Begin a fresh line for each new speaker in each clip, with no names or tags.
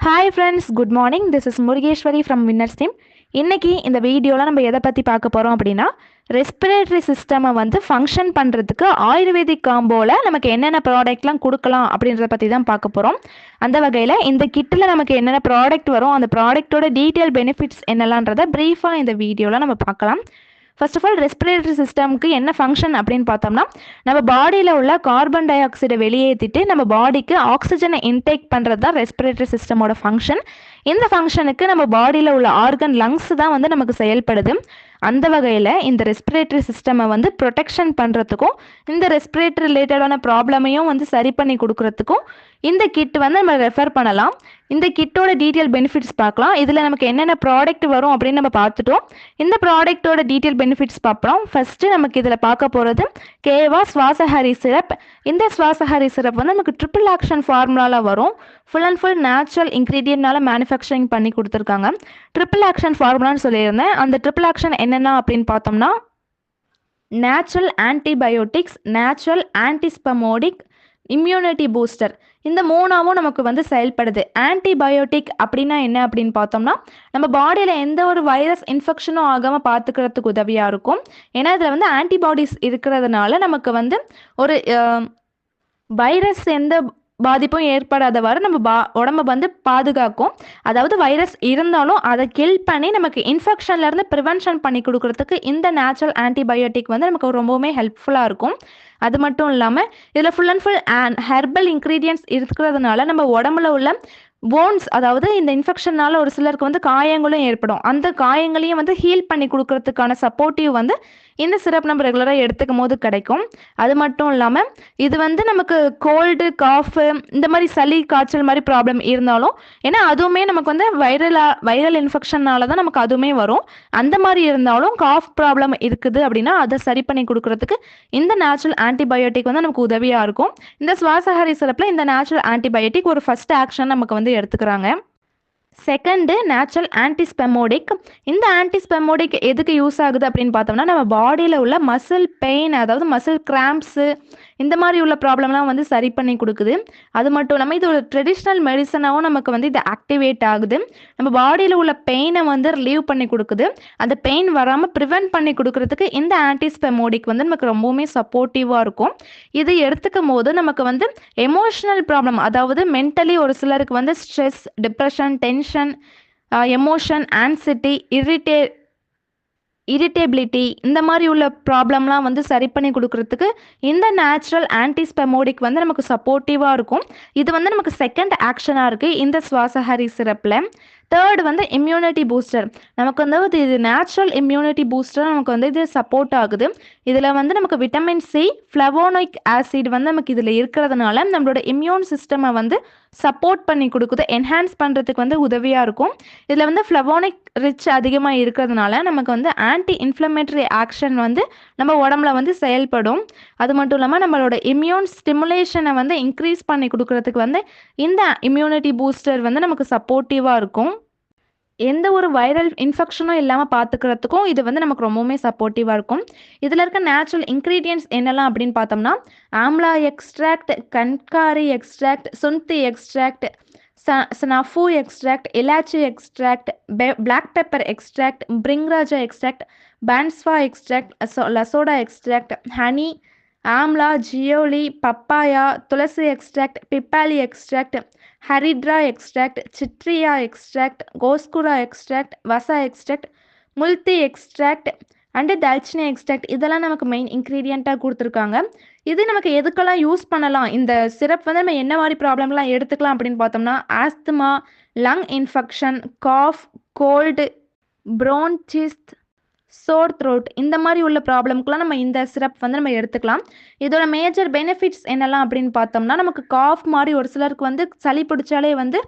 Hi friends, good morning. This is Murugeswari from winners team. இன்றைக்கி இந்த வீடியோவில் நம்ம எதை பற்றி பார்க்க போகிறோம் அப்படின்னா, ரெஸ்பிரேட்டரி சிஸ்டமை வந்து ஃபங்க்ஷன் பண்ணுறதுக்கு ஆயுர்வேதிக் காம்போவில் நமக்கு என்னென்ன ப்ராடக்ட்லாம் கொடுக்கலாம் அப்படின்றத பற்றி தான் பார்க்க போகிறோம். அந்த வகையில் இந்த கிட்டில் நமக்கு என்னென்ன ப்ராடக்ட் வரும், அந்த ப்ராடக்ட்டோட டீட்டெயில் பெனிஃபிட்ஸ் என்னலான்றதை ப்ரீஃபாக இந்த வீடியோவில் நம்ம பார்க்கலாம். ஃபர்ஸ்ட் ஆஃப் ஆல், ரெஸ்பிரேட்டரி சிஸ்டம்க்கு என்ன ஃபங்க்ஷன் அப்படின்னு பார்த்தோம்னா, நம்ம பாடியில் உள்ள கார்பன் டை ஆக்சைடை வெளியேற்றிட்டு நம்ம பாடிக்கு ஆக்சிஜனை இன்டேக் பண்ணுறது தான் ரெஸ்பிரேட்டரி சிஸ்டமோட ஃபங்க்ஷன். இந்த ஃபங்க்ஷனுக்கு நம்ம பாடியில் உள்ள ஆர்கன் லங்ஸ் தான் வந்து நமக்கு செயல்படுது. அந்த வகையில் இந்த ரெஸ்பிரேட்டரி சிஸ்டமை வந்து ப்ரொடெக்ஷன் பண்ணுறதுக்கும் இந்த ரெஸ்பிரேட்டரி ரிலேட்டடான ப்ராப்ளமையும் வந்து சரி பண்ணி கொடுக்குறதுக்கும் இந்த கிட் வந்து நம்ம ரெஃபர் பண்ணலாம். இந்த கிட்டோட டீட்டெயில் பெனிஃபிட்ஸ் பார்க்கலாம். இதில் நமக்கு என்னென்ன ப்ராடக்ட் வரும் அப்படின்னு நம்ம பார்த்துட்டோம். இந்த ப்ராடக்ட்டோட டீட்டெயில் பெனிஃபிட்ஸ் பார்ப்போம். ஃபஸ்ட்டு நமக்கு இதில் பார்க்க போகிறது கேவா சுவாசஹரி சிரப். இந்த சுவாசஹரி சிரப் வந்து நமக்கு ட்ரிபிள் ஆக்ஷன் ஃபார்முலாவில் வரும். ஃபுல் அண்ட் ஃபுல் நேச்சுரல் இன்க்ரீடியன்ட்னால மேனுஃபேக்சரிங் பண்ணி கொடுத்துருக்காங்க. ட்ரிபிள் ஆக்ஷன் ஃபார்முலான்னு சொல்லியிருந்தேன். அந்த ட்ரிபிள் ஆக்ஷன் என்னென்ன அப்படின்னு பார்த்தோம்னா, natural antibiotics, natural antispasmodic, immunity booster. இந்த மூணாவும் நமக்கு வந்து செயல்படுது. ஆன்டிபயோட்டிக் அப்படின்னா என்ன அப்படின்னு பார்த்தோம்னா, நம்ம பாடியில் எந்த ஒரு வைரஸ் இன்ஃபெக்ஷனும் ஆகாமல் பார்த்துக்கிறதுக்கு உதவியாக இருக்கும். ஏன்னா இதில் வந்து ஆன்டிபாடிஸ் இருக்கிறதுனால நமக்கு வந்து ஒரு வைரஸ் எந்த பாதிப்பும் ஏற்படாதவாறு நம்ம உடம்ப வந்து பாதுகாக்கும். அதாவது வைரஸ் இருந்தாலும் அதை கில் பண்ணி நமக்கு இன்ஃபெக்ஷன்லேருந்து ப்ரிவென்ஷன் பண்ணி கொடுக்குறதுக்கு இந்த நேச்சுரல் ஆன்டிபயோட்டிக் வந்து நமக்கு ரொம்பவுமே ஹெல்ப்ஃபுல்லாக இருக்கும். அது மட்டும் இல்லாமல் இதில் full and full herbal ingredients இருக்கிறதுனால நம்ம உடம்புல உள்ள போன்ஸ், அதாவது இந்த இன்ஃபெக்ஷனால் ஒரு சிலருக்கு வந்து காயங்களும் ஏற்படும். அந்த காயங்களையும் வந்து ஹீல் பண்ணி கொடுக்கறதுக்கான சப்போர்ட்டிவ் வந்து இந்த சிரப் நம்ம ரெகுலராக எடுத்துக்கும் போது கிடைக்கும். அது மட்டும் இல்லாமல் இது வந்து நமக்கு கோல்டு, காஃபு, இந்த மாதிரி சளி, காய்ச்சல் மாதிரி ப்ராப்ளம் இருந்தாலும், ஏன்னா அதுவுமே நமக்கு வந்து வைரல் இன்ஃபெக்ஷனால தான் நமக்கு அதுவுமே வரும். அந்த மாதிரி இருந்தாலும் காஃப் ப்ராப்ளம் இருக்குது அப்படின்னா அதை சரி பண்ணி கொடுக்கறதுக்கு இந்த நேச்சுரல் ஆன்டிபயோட்டிக் வந்து நமக்கு உதவியாக இருக்கும். இந்த சுவாசஹரி சிரப்பில் இந்த நேச்சுரல் ஆன்டிபயோட்டிக் ஒரு ஃபர்ஸ்ட் ஆக்ஷன் நமக்கு வந்து எடுத்துக்கிறாங்க. Second natural antispasmodic. இந்த ஆன்டிஸ்பெமோடிக் எதுக்கு யூஸ் ஆகுது அப்படின்னு பார்த்தோம்னா, நம்ம பாடியில் உள்ள மசில் பெயின், அதாவது மசில் கிராம்ப்ஸு, இந்த மாதிரி உள்ள ப்ராப்ளம்லாம் வந்து சரி பண்ணி கொடுக்குது. அது மட்டும் இல்லாமல் இது ஒரு ட்ரெடிஷ்னல் மெடிசனாகவும் நமக்கு வந்து இது ஆக்டிவேட் ஆகுது. நம்ம பாடியில் உள்ள பெயினை வந்து ரிலீவ் பண்ணி கொடுக்குது. அந்த பெயின் வராமல் ப்ரிவென்ட் பண்ணி கொடுக்கறதுக்கு இந்த ஆன்டிஸ்பெமோடிக் வந்து நமக்கு ரொம்பவுமே சப்போர்ட்டிவாக இருக்கும். இது எடுத்துக்கும் போது நமக்கு வந்து எமோஷனல் ப்ராப்ளம், அதாவது மென்டலி ஒரு சிலருக்கு வந்து stress, depression, tension, emotion, anxiety, irritability, இந்த மாதிரி உள்ள ப்ராப்ளம்லாம் வந்து சரி பண்ணி கொடுக்கறதுக்கு இந்த நேச்சுரல் ஆன்டிஸ்பெமோடிக் வந்து நமக்கு சப்போர்ட்டிவாக இருக்கும். இது வந்து நமக்கு செகண்ட் ஆக்ஷனாக இருக்குது இந்த சுவாசஹரி சிரப்பில். தேர்டு வந்து இம்யூனிட்டி பூஸ்டர். நமக்கு வந்து இது நேச்சுரல் இம்யூனிட்டி பூஸ்டர் நமக்கு வந்து இது சப்போர்ட் ஆகுது. இதில் வந்து நமக்கு விட்டமின் சி, ஃப்ளவோனிக் ஆசிட் வந்து நமக்கு இதில் இருக்கிறதுனால நம்மளோட இம்யூன் சிஸ்டமை வந்து சப்போர்ட் பண்ணி கொடுக்குது, என்ஹான்ஸ் பண்ணுறதுக்கு வந்து உதவியாக இருக்கும். இதில் வந்து ஃப்ளவோனிக் ரிச் அதிகமாக இருக்கிறதுனால நமக்கு வந்து ஆன்டி இன்ஃப்ளமேட்டரி ஆக்ஷன் வந்து நம்ம உடம்புல வந்து செயல்படும். அது மட்டும் இல்லாமல் நம்மளோட இம்யூன் ஸ்டிமுலேஷனை வந்து இன்க்ரீஸ் பண்ணி கொடுக்கறதுக்கு வந்து இந்த இம்யூனிட்டி பூஸ்டர் வந்து நமக்கு சப்போர்ட்டிவாக இருக்கும். எந்த ஒரு வைரல் இன்ஃபெக்ஷனும் இல்லாமல் பார்த்துக்கிறதுக்கும் இது வந்து நமக்கு ரொம்பவுமே சப்போர்ட்டிவாக இருக்கும். இதில் இருக்க நேச்சுரல் இன்க்ரீடியன்ட்ஸ் என்னெல்லாம் அப்படின்னு பார்த்தோம்னா, ஆம்லா எக்ஸ்ட்ராக்ட், கண்காரி எக்ஸ்ட்ராக்ட், சுந்தி எக்ஸ்ட்ராக்ட், ஸ்னஃபு எக்ஸ்ட்ராக்ட், இலாச்சி எக்ஸ்ட்ராக்ட், பிளாக் பெப்பர் எக்ஸ்ட்ராக்ட், பிரிங்ராஜா எக்ஸ்ட்ராக்ட், பான்ஸ்வா எக்ஸ்ட்ராக்ட், லசோடா எக்ஸ்ட்ராக்ட், ஹனி, ஆம்லா, ஜியோலி, பப்பாயா, துளசி எக்ஸ்ட்ராக்ட், பிப்பாலி எக்ஸ்ட்ராக்ட், ஹரிட்ரா எக்ஸ்ட்ராக்ட், சிட்ரியா எக்ஸ்ட்ராக்ட், கோஸ்குரா எக்ஸ்ட்ராக்ட், வசா எக்ஸ்ட்ராக்ட், முல்தி எக்ஸ்ட்ராக்ட் அண்டு தால்ச்சினி எக்ஸ்ட்ராக்ட், இதெல்லாம் நமக்கு மெயின் இன்க்ரீடியண்ட்டாக கொடுத்துருக்காங்க. இது நமக்கு எதுக்கெல்லாம் யூஸ் பண்ணலாம், இந்த சிரப் வந்து நம்ம என்ன மாதிரி ப்ராப்ளம்லாம் எடுத்துக்கலாம் அப்படின்னு பார்த்தோம்னா, asthma, lung infection, cough, cold, bronchitis, sore throat, இந்த மாதிரி உள்ள ப்ராப்ளம்க்குலாம் நம்ம இந்த சிரப் வந்து நம்ம எடுத்துக்கலாம். இதோட மேஜர் பெனிஃபிட்ஸ் என்னெல்லாம் அப்படின்னு பார்த்தோம்னா, நமக்கு காஃப் மாதிரி ஒரு சிலருக்கு வந்து சளி பிடிச்சாலே வந்து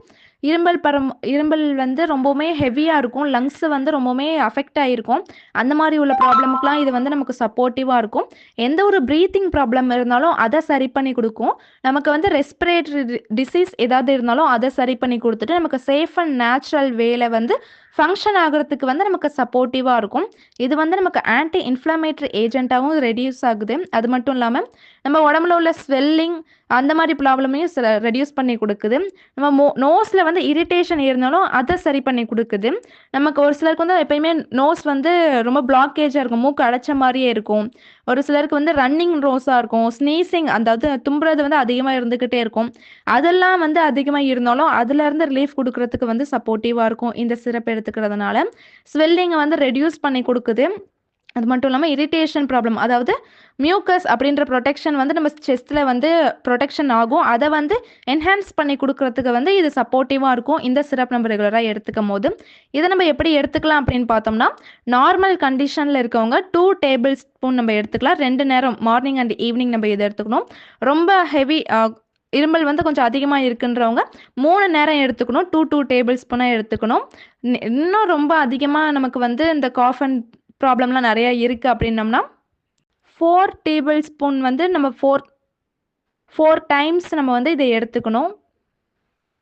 இரும்பல் வந்து ரொம்பவுமே ஹெவியாக இருக்கும், லங்ஸ் வந்து ரொம்பவுமே அஃபெக்ட் ஆகிருக்கும். அந்த மாதிரி உள்ள ப்ராப்ளமுக்குலாம் இது வந்து நமக்கு சப்போர்ட்டிவாக இருக்கும். எந்த ஒரு ப்ரீத்திங் ப்ராப்ளம் இருந்தாலும் அதை சரி பண்ணி கொடுக்கும். நமக்கு வந்து ரெஸ்பிரேட்டரி டிசீஸ் ஏதாவது இருந்தாலும் அதை சரி பண்ணி கொடுத்துட்டு நமக்கு சேஃப் அண்ட் நேச்சுரல் வேலை வந்து ஃபங்க்ஷன் ஆகிறதுக்கு வந்து நமக்கு சப்போர்ட்டிவாக இருக்கும். இது வந்து நமக்கு ஆன்டி இன்ஃப்ளமேட்டரி ஏஜென்ட்டாகவும் ரெடியூஸ் ஆகுது. அது மட்டும் இல்லாமல் நம்ம உடம்புல உள்ள ஸ்வெல்லிங், அந்த மாதிரி ப்ராப்ளமையும் சில ரெடியூஸ் பண்ணி கொடுக்குது. நம்ம நோஸில் வந்து இரிட்டேஷன் இருந்தாலும் அதை சரி பண்ணி கொடுக்குது. நமக்கு ஒரு சிலருக்கு வந்து எப்பயுமே நோஸ் வந்து ரொம்ப பிளாக்கேஜாக இருக்கும், மூக்கு அடைச்ச மாதிரியே இருக்கும். ஒரு சிலருக்கு வந்து ரன்னிங் நோஸாக இருக்கும், ஸ்னீசிங் அதாவது தும்புறது வந்து அதிகமாக இருந்துக்கிட்டே இருக்கும். அதெல்லாம் வந்து அதிகமாக இருந்தாலும் அதுலேருந்து ரிலீஃப் கொடுக்கறதுக்கு வந்து சப்போர்ட்டிவாக இருக்கும் இந்த சிரப் எடுத்துக்கிறதுனால. ஸ்வெல்லிங்கை வந்து ரெடியூஸ் பண்ணி கொடுக்குது. அது மட்டும் இல்லாமல் இரிட்டேஷன் ப்ராப்ளம், அதாவது மியூக்கஸ் அப்படின்ற ப்ரொடெக்ஷன் வந்து நம்ம செஸ்ட்டில் வந்து ப்ரொடெக்ஷன் ஆகும். அதை வந்து என்ஹான்ஸ் பண்ணி கொடுக்கறதுக்கு வந்து இது சப்போர்ட்டிவாக இருக்கும் இந்த சிரப் நம்ம ரெகுலராக எடுத்துக்கும் போது. இதை நம்ம எப்படி எடுத்துக்கலாம் அப்படின்னு பார்த்தோம்னா, நார்மல் கண்டிஷனில் இருக்கவங்க 2 டேபிள் ஸ்பூன் நம்ம எடுத்துக்கலாம். 2 நேரம் மார்னிங் அண்ட் ஈவினிங் நம்ம இதை எடுத்துக்கணும். ரொம்ப ஹெவி இருமல் வந்து கொஞ்சம் அதிகமாக இருக்குன்றவங்க 3 நேரம் எடுத்துக்கணும். 2 டேபிள் ஸ்பூனாக எடுத்துக்கணும். இன்னும் ரொம்ப அதிகமாக நமக்கு வந்து இந்த காஃப் அண்ட் ப்ராப்ளம்லாம் நிறையா இருக்குது அப்படின்னம்னா 4 டேபிள் ஸ்பூன் வந்து நம்ம 4 டைம்ஸ் நம்ம வந்து இதை எடுத்துக்கணும்.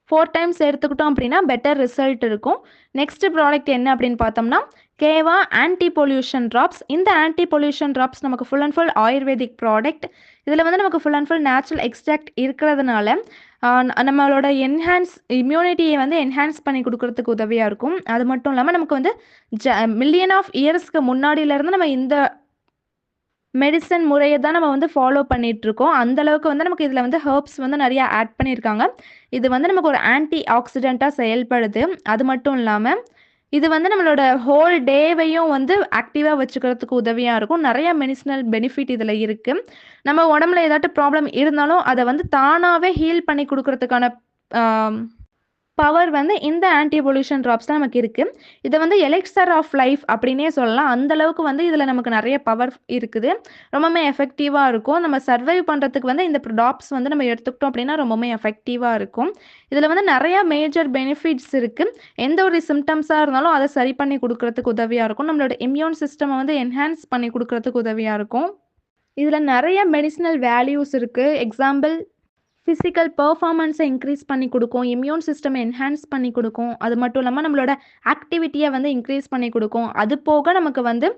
4 டைம்ஸ் எடுத்துக்கிட்டோம் அப்படின்னா பெட்டர் ரிசல்ட் இருக்கும். நெக்ஸ்ட் ப்ராடக்ட் என்ன அப்படின்னு பார்த்தோம்னா, கேவா ஆன்டி பொல்யூஷன் ட்ராப்ஸ். இந்த ஆன்டி பொல்யூஷன் ட்ராப்ஸ் நமக்கு full and full ayurvedic product. இதில் வந்து நமக்கு full and full natural extract இருக்கிறதுனால நம்மளோட இம்யூனிட்டியை வந்து என்ஹான்ஸ் பண்ணி கொடுக்கறதுக்கு உதவியாக இருக்கும். அது மட்டும் இல்லாமல் நமக்கு வந்து மில்லியன் ஆஃப் இயர்ஸ்க்கு முன்னாடியிலேருந்து நம்ம இந்த மெடிசன் முறையை தான் நம்ம வந்து ஃபாலோ பண்ணிகிட்ருக்கோம். அந்தளவுக்கு வந்து நமக்கு இதில் வந்து ஹெர்ப்ஸ் வந்து நிறையா ஆட் பண்ணியிருக்காங்க. இது வந்து நமக்கு ஒரு ஆன்டி ஆக்சிடெண்ட்டாக செயல்படுது. அது மட்டும் இல்லாமல் இது வந்து நம்மளோட ஹோல் டேவையும் வந்து ஆக்டிவாக வச்சுக்கிறதுக்கு உதவியாக இருக்கும். நிறையா மெடிசினல் பெனிஃபிட் இதில் இருக்குது. நம்ம உடம்புல ஏதாட்டும் ப்ராப்ளம் இருந்தாலும் அதை வந்து தானாகவே ஹீல் பண்ணி கொடுக்கறதுக்கான பவர் வந்து இந்த ஆன்டி பொல்யூஷன் ட்ராப்ஸ் தான் நமக்கு இருக்குது. இதை வந்து எலெக்சர் ஆஃப் லைஃப் அப்படின்னே சொல்லலாம். அந்தளவுக்கு வந்து இதில் நமக்கு நிறைய பவர் இருக்குது. ரொம்பவுமே எஃபெக்டிவாக இருக்கும். நம்ம சர்வைவ் பண்ணுறதுக்கு வந்து இந்த ட்ராப்ஸ் வந்து நம்ம எடுத்துக்கிட்டோம் அப்படின்னா ரொம்பவுமே எஃபெக்டிவாக இருக்கும். இதில் வந்து நிறையா மேஜர் பெனிஃபிட்ஸ் இருக்குது. எந்த ஒரு சிம்டம்ஸாக இருந்தாலும் அதை சரி பண்ணி கொடுக்கறதுக்கு உதவியாக இருக்கும். நம்மளோட இம்யூன் சிஸ்டமை வந்து என்ஹான்ஸ் பண்ணி கொடுக்கறதுக்கு உதவியாக இருக்கும். இதில் நிறைய மெடிசினல் வேல்யூஸ் இருக்குது. எக்ஸாம்பிள், ஃபிசிக்கல் பெர்ஃபார்மன்ஸை இன்க்ரீஸ் பண்ணி கொடுக்கும், இம்யூன் சிஸ்டமை என்ஹான்ஸ் பண்ணி கொடுக்கும். அது மட்டும் இல்லாமல் நம்மளோட ஆக்டிவிட்டியை வந்து இன்க்ரீஸ் பண்ணி கொடுக்கும். அது போக நமக்கு வந்து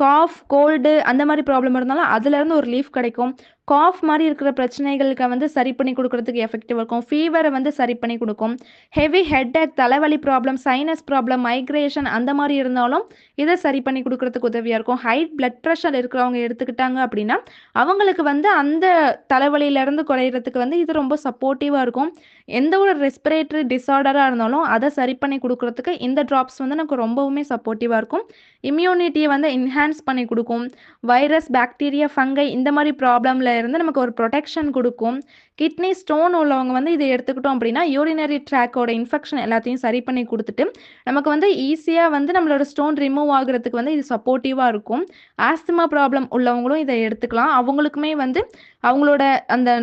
காஃப், கோல்டு அந்த மாதிரி ப்ராப்ளம் இருந்தாலும் அதுலேருந்து ஒரு ரிலீஃப் கிடைக்கும். காஃப் மாதிரி இருக்கிற பிரச்சனைகளுக்கு வந்து சரி பண்ணி கொடுக்கறதுக்கு எஃபெக்டிவாக இருக்கும். ஃபீவரை வந்து சரி பண்ணி கொடுக்கும். ஹெவி ஹெட்டேக், தலைவலி ப்ராப்ளம், சைனஸ் ப்ராப்ளம், மைக்ரேஷன் அந்த மாதிரி இருந்தாலும் இதை சரி பண்ணி கொடுக்கறதுக்கு உதவியாக இருக்கும். ஹை பிளட் ப்ரெஷர் இருக்கிறவங்க எடுத்துக்கிட்டாங்க அப்படின்னா அவங்களுக்கு வந்து அந்த தலைவலியிலேருந்து குறையிறதுக்கு வந்து இது ரொம்ப சப்போர்ட்டிவாக இருக்கும். எந்த ஒரு ரெஸ்பிரேட்டரி டிஸார்டராக இருந்தாலும் அதை சரி பண்ணி கொடுக்கறதுக்கு இந்த ட்ராப்ஸ் வந்து நமக்கு ரொம்பவுமே சப்போர்ட்டிவாக இருக்கும். இம்யூனிட்டியை வந்து என்ஹான்ஸ் பண்ணி கொடுக்கும். வைரஸ், பாக்டீரியா, ஃபங்கை இந்த மாதிரி ப்ராப்ளமில் இருந்து நமக்கு ஒரு ப்ரொடெக்ஷன் கொடுக்கும். கிட்னி ஸ்டோன் உள்ளவங்க வந்து இதை எடுத்துக்கிட்டோம் அப்படின்னா யூரினரி ட்ராக்கோட இன்ஃபெக்ஷன் எல்லாத்தையும் சரி பண்ணி கொடுத்துட்டு நமக்கு வந்து ஈஸியாக வந்து நம்மளோட ஸ்டோன் ரிமூவ் ஆகுறதுக்கு வந்து இது சப்போர்ட்டிவாக இருக்கும். ஆஸ்துமா ப்ராப்ளம் உள்ளவங்களும் இதை எடுத்துக்கலாம். அவங்களுக்குமே வந்து அவங்களோட அந்த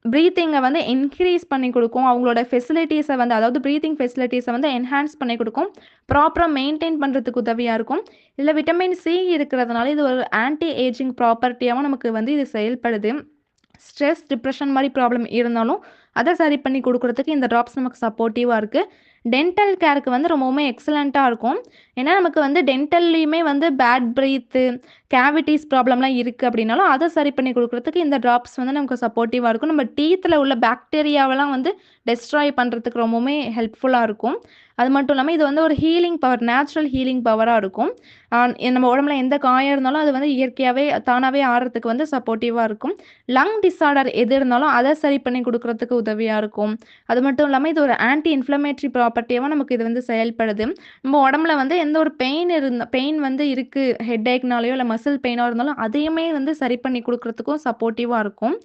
ப்ரீத்திங்கை வந்து இன்க்ரீஸ் பண்ணி கொடுக்கும். அவங்களோட ஃபெசிலிட்டிஸை வந்து, அதாவது ப்ரீத்திங் ஃபெசிலிட்டிஸை வந்து என்ஹான்ஸ் பண்ணி கொடுக்கும். ப்ராப்பராக மெயின்டைன் பண்ணுறதுக்கு உதவியாக இருக்கும். இதில் விட்டமின் சி இருக்கிறதுனால இது ஒரு ஆன்டி ஏஜிங் ப்ராப்பர்ட்டியாகவும் நமக்கு வந்து இது செயல்படுது. ஸ்ட்ரெஸ், டிப்ரெஷன் மாதிரி ப்ராப்ளம் இருந்தாலும் அதை சரி பண்ணி கொடுக்கறதுக்கு இந்த ட்ராப்ஸ் நமக்கு சப்போர்ட்டிவாக இருக்குது. டென்டல் கேருக்கு வந்து ரொம்பவுமே எக்ஸலண்ட்டாக இருக்கும். ஏன்னா நமக்கு வந்து டென்டல்லையுமே வந்து பேட் ப்ரீத்து, கேவிட்டிஸ் ப்ராப்ளம்லாம் இருக்குது அப்படின்னாலும் அதை சரி பண்ணி கொடுக்கறதுக்கு இந்த ட்ராப்ஸ் வந்து நமக்கு சப்போர்ட்டிவாக இருக்கும். நம்ம டீத்தில் உள்ள பாக்டீரியாவெல்லாம் வந்து டெஸ்ட்ராய் பண்ணுறதுக்கு ரொம்பவுமே ஹெல்ப்ஃபுல்லாக இருக்கும். அது மட்டும் இல்லாமல் இது வந்து ஒரு ஹீலிங் பவர், நேச்சுரல் ஹீலிங் பவராக இருக்கும். நம்ம உடம்புல எந்த காயம் இருந்தாலும் அது வந்து இயற்கையாகவே தானாகவே ஆறுறதுக்கு வந்து சப்போர்ட்டிவாக இருக்கும். லங் டிஸார்டர் எது இருந்தாலும் அதை சரி பண்ணி கொடுக்கறதுக்கு உதவியாக இருக்கும். அது மட்டும் இல்லாமல் இது ஒரு ஆன்டி இன்ஃப்ளமேட்டரி ப்ராப்பர்ட்டியாகவும் நமக்கு இது வந்து செயல்படுது. நம்ம உடம்புல வந்து எந்த ஒரு பெயின் வந்து இருக்குது, ஹெட்டேக்னாலேயோ இல்லை மசில் பெயினாக இருந்தாலும் அதையுமே வந்து சரி பண்ணி கொடுக்கறதுக்கும் சப்போர்ட்டிவாக இருக்கும்.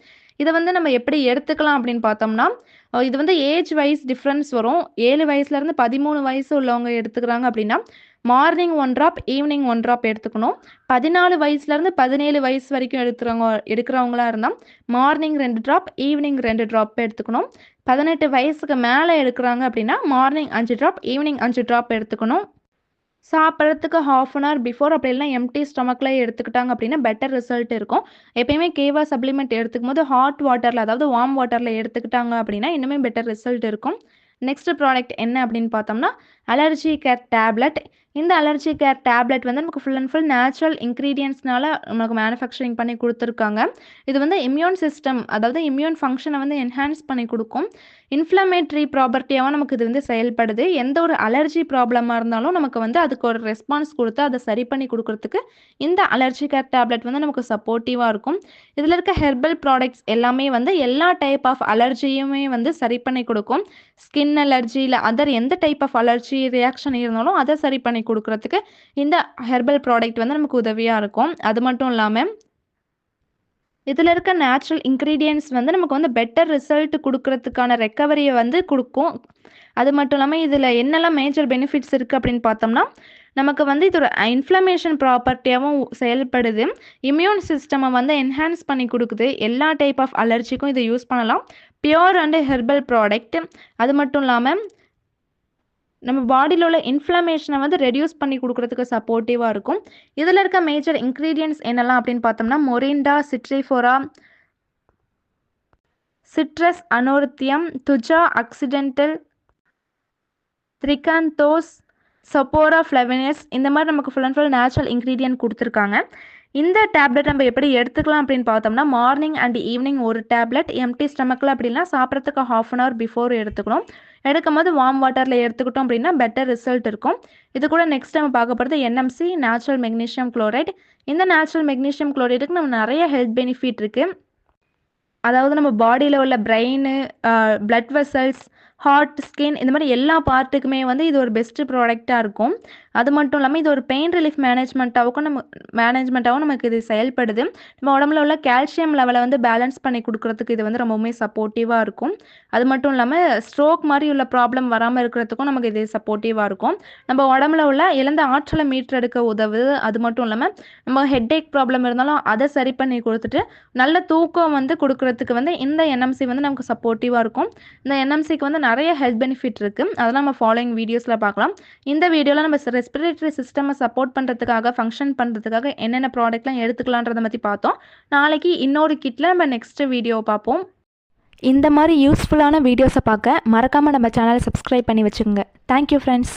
இதை வந்து நம்ம எப்படி எடுத்துக்கலாம் அப்படின்னு பார்த்தோம்னா, இது வந்து ஏஜ் வைஸ் டிஃப்ரென்ஸ் வரும். 7 வயசுலேருந்து 13 வயசு உள்ளவங்க எடுத்துக்கிறாங்க அப்படின்னா மார்னிங் 1 ட்ராப், ஈவினிங் 1 ட்ராப் எடுத்துக்கணும். 14 வயசுலேருந்து 17 வயசு வரைக்கும் எடுக்கிறவங்களா இருந்தால் மார்னிங் 2 ட்ராப், ஈவினிங் 2 ட்ராப் எடுத்துக்கணும். 18 வயசுக்கு மேலே எடுக்கிறாங்க அப்படின்னா மார்னிங் 5 ட்ராப், ஈவினிங் 5 ட்ராப் எடுத்துக்கணும். சாப்பிட்றதுக்கு 1/2 அன் ஹவர் பிஃபோர் அப்படி இல்லைனா எம்டி ஸ்டொமக்கில் எடுத்துக்கிட்டாங்க அப்படின்னா பெட்டர் ரிசல்ட் இருக்கும். எப்பயுமே கேவா சப்ளிமெண்ட் எடுத்துக்கும் போது ஹாட் வாட்டரில், அதாவது வார்ம் வாட்டரில் எடுத்துக்கிட்டாங்க அப்படின்னா இன்னுமே பெட்டர் ரிசல்ட் இருக்கும். நெக்ஸ்ட் ப்ராடக்ட் என்ன அப்படின்னு பார்த்தோம்னா, அலர்ஜி கேர் டேப்லெட். இந்த அலர்ஜி கேர் டேப்லெட் வந்து நமக்கு ஃபுல் அண்ட் ஃபுல் நேச்சுரல் இன்க்ரீடியன்ட்ஸ்னால நமக்கு மேனுஃபேக்சரிங் பண்ணி கொடுத்துருக்காங்க. இது வந்து இம்யூன் சிஸ்டம், அதாவது இம்யூன் ஃபங்க்ஷனை வந்து என்ஹான்ஸ் பண்ணி கொடுக்கும். இன்ஃப்ளமேட்ரி ப்ராப்பர்ட்டியாகவும் நமக்கு இது வந்து செயல்படுது. எந்த ஒரு அலர்ஜி ப்ராப்ளமாக இருந்தாலும் நமக்கு வந்து அதுக்கு ஒரு ரெஸ்பான்ஸ் கொடுத்து அதை சரி பண்ணி கொடுக்கறதுக்கு இந்த அலர்ஜி கேர் டேப்லெட் வந்து நமக்கு சப்போர்ட்டிவாக இருக்கும். இதில் இருக்க ஹெர்பல் ப்ராடக்ட்ஸ் எல்லாமே வந்து எல்லா டைப் ஆஃப் அலர்ஜியுமே வந்து சரி பண்ணி கொடுக்கும். ஸ்கின் அலர்ஜி இல்லை அதர் எந்த டைப் ஆஃப் அலர்ஜி ரியாக்ஷன் இருந்தாலும் அதை சரி பண்ணி கொடுக்கறதுக்கு இந்த ஹெர்பல் ப்ராடக்ட் வந்து நமக்கு உதவியாக இருக்கும். அது மட்டும் இல்லாமல் இதில் இருக்க நேச்சுரல் இன்க்ரீடியன்ட்ஸ் வந்து நமக்கு வந்து பெட்டர் ரிசல்ட் கொடுக்கறதுக்கான ரெக்கவரியை வந்து கொடுக்கும். அது மட்டும் இல்லாமல் இதில் என்னெல்லாம் மேஜர் பெனிஃபிட்ஸ் இருக்குது அப்படின்னு பார்த்தோம்னா, நமக்கு வந்து இது ஒரு இன்ஃப்ளமேஷன் ப்ராப்பர்ட்டியாகவும் செயல்படுது. இம்யூன் சிஸ்டமை வந்து என்ஹான்ஸ் பண்ணி கொடுக்குது. எல்லா டைப் ஆஃப் அலர்ஜிக்கும் இதை யூஸ் பண்ணலாம். Pure and herbal product. அது மட்டும் இல்லாமல் நம்ம பாடியில் உள்ள இன்ஃப்ளமேஷனை வந்து ரெடியூஸ் பண்ணி கொடுக்கறதுக்கு சப்போர்ட்டிவாக இருக்கும். இதில் இருக்க மேஜர் இன்க்ரீடியன்ட்ஸ் என்னெல்லாம் அப்படின்னு பார்த்தோம்னா, மொரிண்டா, சிட்ரிஃபோரா, சிட்ரஸ் அனோரித்தியம், துஜா ஆக்சிடென்டல், த்ரிகாந்தோஸ், சப்போரா ஃப்ளவினஸ், இந்த மாதிரி நமக்கு full and full natural ingredient கொடுத்துருக்காங்க. இந்த டேப்லெட் நம்ம எப்படி எடுத்துக்கலாம் அப்படின்னு பார்த்தோம்னா, மார்னிங் அண்ட் ஈவினிங் ஒரு டேப்லெட், எம்டி ஸ்டமக்கில் அப்படின்னா சாப்பிட்றதுக்கு 1/2 அன் ஹவர் பிஃபோர் எடுத்துக்கணும். எடுக்கும் போது வார்ம் வாட்டரில் எடுத்துக்கிட்டோம் அப்படின்னா பெட்டர் ரிசல்ட் இருக்கும். இது கூட நெக்ஸ்ட் நம்ம பார்க்க போகிறது என்எம்சி, நேச்சுரல் மெக்னீஷியம் குளோரைட். இந்த நேச்சுரல் மெக்னீஷியம் குளோரைடுக்கு நம்ம நிறைய ஹெல்த் பெனிஃபிட் இருக்குது. அதாவது நம்ம பாடியில் உள்ள brain, blood vessels, heart, skin, இந்த மாதிரி எல்லா பார்ட்டுக்குமே வந்து இது ஒரு பெஸ்ட்டு ப்ராடக்டாக இருக்கும். அது மட்டும் இல்லாமல் இது ஒரு பெயின் ரிலீஃப் மேனேஜ்மெண்ட்டாகவும் நமக்கு இது செயல்படுது. நம்ம உடம்புல உள்ள கால்சியம் லெவலை வந்து பேலன்ஸ் பண்ணி கொடுக்கறதுக்கு இது வந்து ரொம்பவுமே சப்போர்ட்டிவாக இருக்கும். அது மட்டும் இல்லாமல் ஸ்ட்ரோக் மாதிரி உள்ள ப்ராப்ளம் வராமல் இருக்கிறதுக்கும் நமக்கு இது சப்போர்ட்டிவாக இருக்கும். நம்ம உடம்புல உள்ள இழந்த ஆற்றலை மீட்டெடுக்க உதவுது. அது மட்டும் இல்லாமல் நம்ம ஹெட்டேக் ப்ராப்ளம் இருந்தாலும் அதை சரி பண்ணி கொடுத்துட்டு நல்ல தூக்கம் வந்து கொடுக்கறதுக்கு வந்து இந்த என்எம்சி வந்து நமக்கு சப்போர்ட்டிவாக இருக்கும். இந்த என்எம்சிக்கு வந்து நிறைய ஹெல்த் பெனிஃபிட் இருக்குது. அதெல்லாம் நம்ம ஃபாலோயிங் வீடியோஸில் பார்க்கலாம். இந்த வீடியோவில் நம்ம ரெஸ்பிரேட்டரி சிஸ்டமை சப்போர்ட் பண்ணுறதுக்காக, ஃபங்க்ஷன் பண்ணுறதுக்காக என்னென்ன ப்ராடக்ட்லாம் எடுத்துக்கலான்றதை பற்றி பார்த்தோம். நாளைக்கு இன்னொரு கிட்டில் நம்ம நெக்ஸ்ட் வீடியோவை பார்ப்போம். இந்த மாதிரி யூஸ்ஃபுல்லான வீடியோஸை பார்க்க மறக்காமல் நம்ம சேனலை சப்ஸ்கிரைப் பண்ணி வச்சுக்கோங்க. Thank you friends.